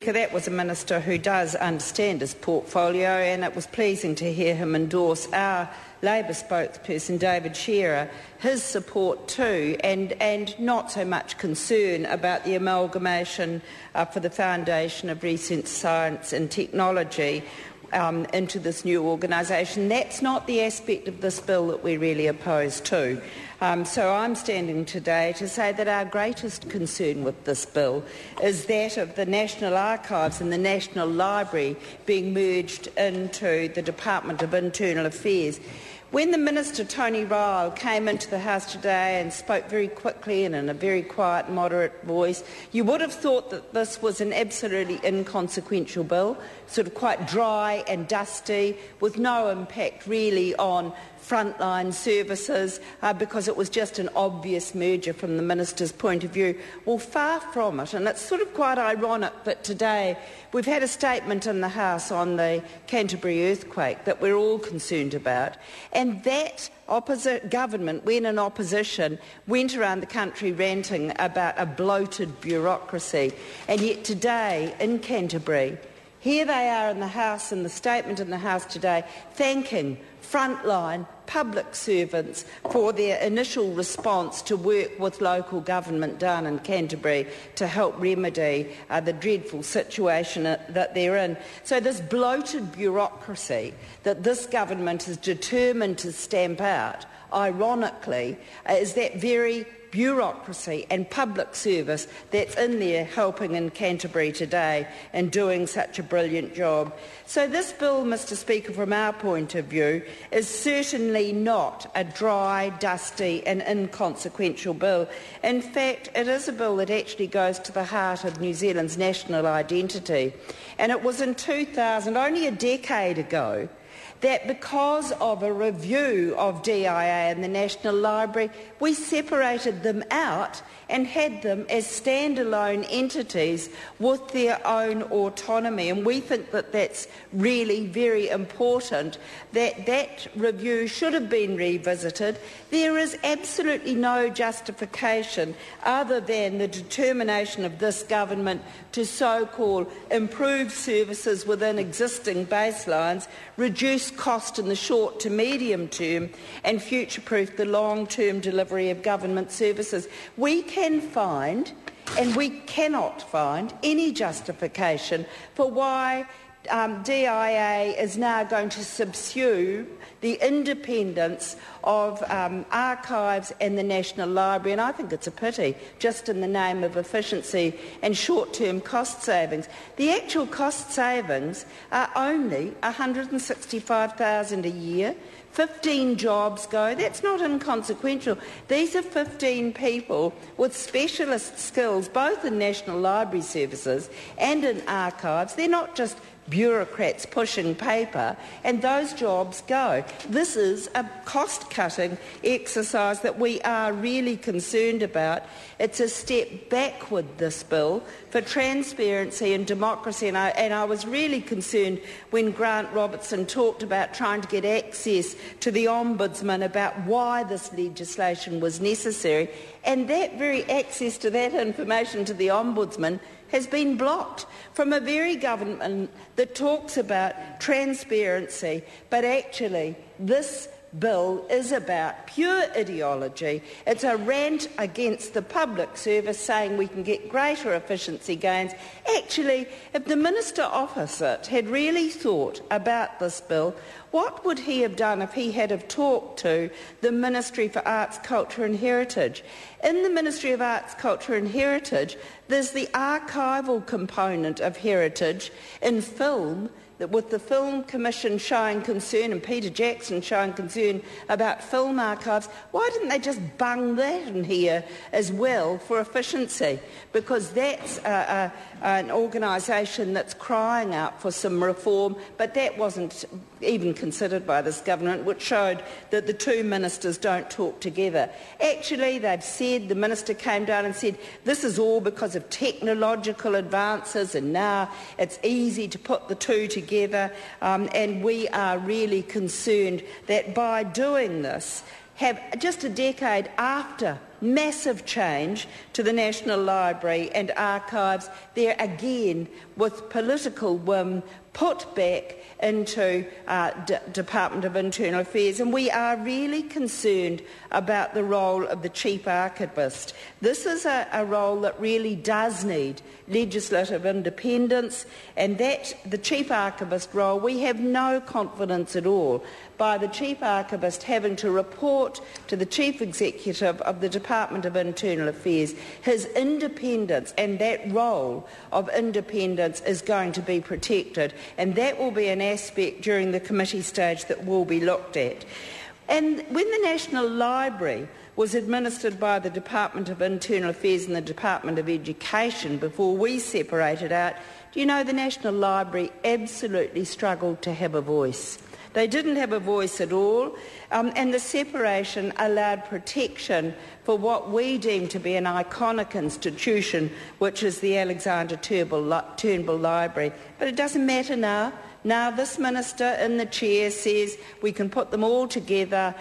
That was a minister who does understand his portfolio, and it was pleasing to hear him endorse our Labour spokesperson, David Shearer, his support too, and not so much concern about the amalgamation for the Foundation of Research, Science and Technology into this new organisation. That's not the aspect of this bill that we're really opposed to. So I'm standing today to say that our greatest concern with this bill is that of the National Archives and the National Library being merged into the Department of Internal Affairs. When the Minister, Tony Ryle, came into the House today and spoke very quickly and in a very quiet, moderate voice, you would have thought that this was an absolutely inconsequential bill, sort of quite dry and dusty, with no impact really on frontline services because it was just an obvious merger from the Minister's point of view. Well, far from it, and it's sort of quite ironic that today we've had a statement in the House on the Canterbury earthquake that we're all concerned about, and that opposite government, when in opposition, went around the country ranting about a bloated bureaucracy, and yet today in Canterbury, here they are in the House, in the statement in the House today, thanking frontline public servants for their initial response to work with local government done in Canterbury to help remedy the dreadful situation that they're in. So this bloated bureaucracy that this government is determined to stamp out, ironically, is that very bureaucracy and public service that's in there helping in Canterbury today and doing such a brilliant job. So this bill, Mr Speaker, from our point of view, is certainly not a dry, dusty and inconsequential bill. In fact, it is a bill that actually goes to the heart of New Zealand's national identity. And it was in 2000, only a decade ago, that because of a review of DIA and the National Library, we separated them out and had them as standalone entities with their own autonomy. And we think that that's really very important, that that review should have been revisited. There is absolutely no justification other than the determination of this government to so-called improve services within existing baselines, reduce cost in the short to medium term and future-proof the long-term delivery of government services. We can find, and we cannot find, any justification for why DIA is now going to subsume the independence of archives and the National Library, and I think it's a pity, just in the name of efficiency and short-term cost savings. The actual cost savings are only $165,000 a year. 15 jobs go. That's not inconsequential. These are 15 people with specialist skills, both in National Library services and in archives. They're not just bureaucrats pushing paper, and those jobs go. This is a cost-cutting exercise that we are really concerned about. It's a step backward, this bill, for transparency and democracy, and I was really concerned when Grant Robertson talked about trying to get access to the Ombudsman about why this legislation was necessary, and that very access to that information to the Ombudsman has been blocked from a very government that talks about transparency, but actually this bill is about pure ideology. It's a rant against the public service saying we can get greater efficiency gains. Actually, if the Minister opposite had really thought about this bill, what would he have done if he had have talked to the Ministry for Arts, Culture and Heritage? In the Ministry of Arts, Culture and Heritage, there's the archival component of heritage in film, with the Film Commission showing concern and Peter Jackson showing concern about film archives. Why didn't they just bung that in here as well for efficiency? Because that's an organisation that's crying out for some reform, but that wasn't even considered by this government, which showed that the two ministers don't talk together. Actually, they've said, the minister came down and said, this is all because of technological advances and now it's easy to put the two together, and we are really concerned that by doing this, have just a decade after massive change to the National Library and Archives. They're again, with political whim, put back into Department of Internal Affairs, and we are really concerned about the role of the Chief Archivist. This is a role that really does need legislative independence, and that the Chief Archivist role, we have no confidence at all by the Chief Archivist having to report to the Chief Executive of the Department of Internal Affairs. His independence and that role of independence is going to be protected, and that will be an aspect during the committee stage that will be looked at. And when the National Library was administered by the Department of Internal Affairs and the Department of Education before we separated out, do you know the National Library absolutely struggled to have a voice? They didn't have a voice at all, and the separation allowed protection for what we deem to be an iconic institution, which is the Alexander Turnbull Library. But it doesn't matter now. Now this minister in the chair says we can put them all together.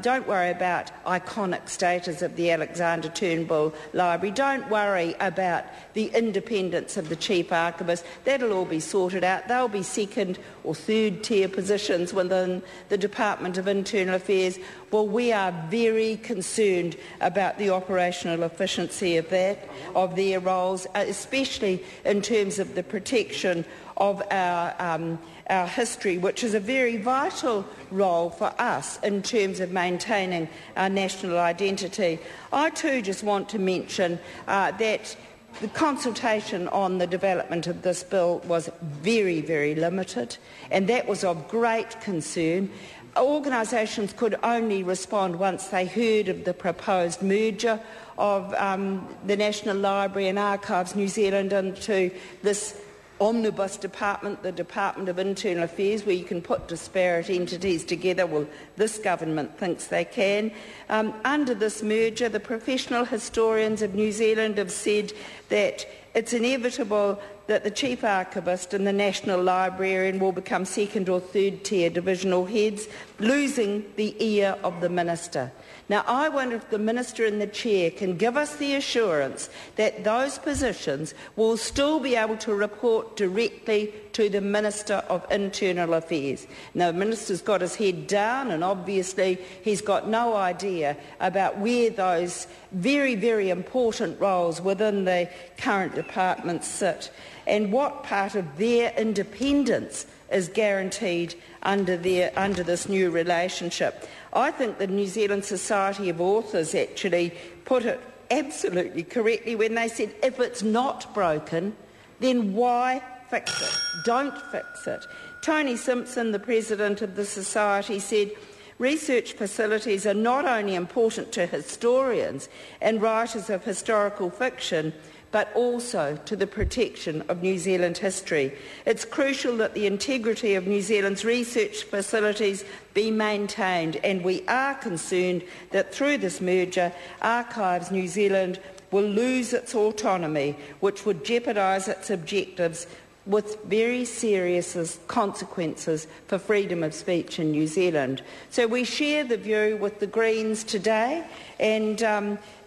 Don't worry about iconic status of the Alexander Turnbull Library. Don't worry about the independence of the Chief Archivist. That'll all be sorted out. They'll be second or third tier positions within the Department of Internal Affairs. Well, we are very concerned about the operational efficiency of their roles, especially in terms of the protection of our history, which is a very vital role for us in terms of maintaining our national identity. I too just want to mention that the consultation on the development of this bill was very, very limited, and that was of great concern. Organisations could only respond once they heard of the proposed merger of the National Library and Archives New Zealand into this omnibus department, the Department of Internal Affairs, where you can put disparate entities together. Well, this government thinks they can. Under this merger, the professional historians of New Zealand have said that it's inevitable that the Chief Archivist and the National Librarian will become second or third tier divisional heads, losing the ear of the Minister. Now, I wonder if the Minister in the chair can give us the assurance that those positions will still be able to report directly to the Minister of Internal Affairs. Now, the Minister's got his head down, and obviously he's got no idea about where those very, very important roles within the current department sit and what part of their independence is guaranteed under this new relationship. I think the New Zealand Society of Authors actually put it absolutely correctly when they said, if it's not broken, then why fix it? Don't fix it. Tony Simpson, the president of the Society, said, research facilities are not only important to historians and writers of historical fiction, but also to the protection of New Zealand history. It's crucial that the integrity of New Zealand's research facilities be maintained, and we are concerned that through this merger, Archives New Zealand will lose its autonomy, which would jeopardise its objectives with very serious consequences for freedom of speech in New Zealand. So we share the view with the Greens today, and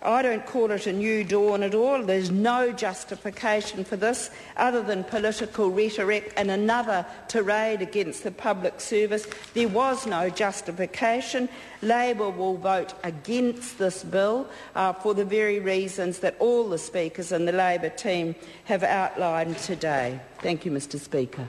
I don't call it a new dawn at all. There's no justification for this other than political rhetoric and another tirade against the public service. There was no justification. Labor will vote against this bill for the very reasons that all the speakers and the Labor team have outlined today. Thank you, Mr. Speaker.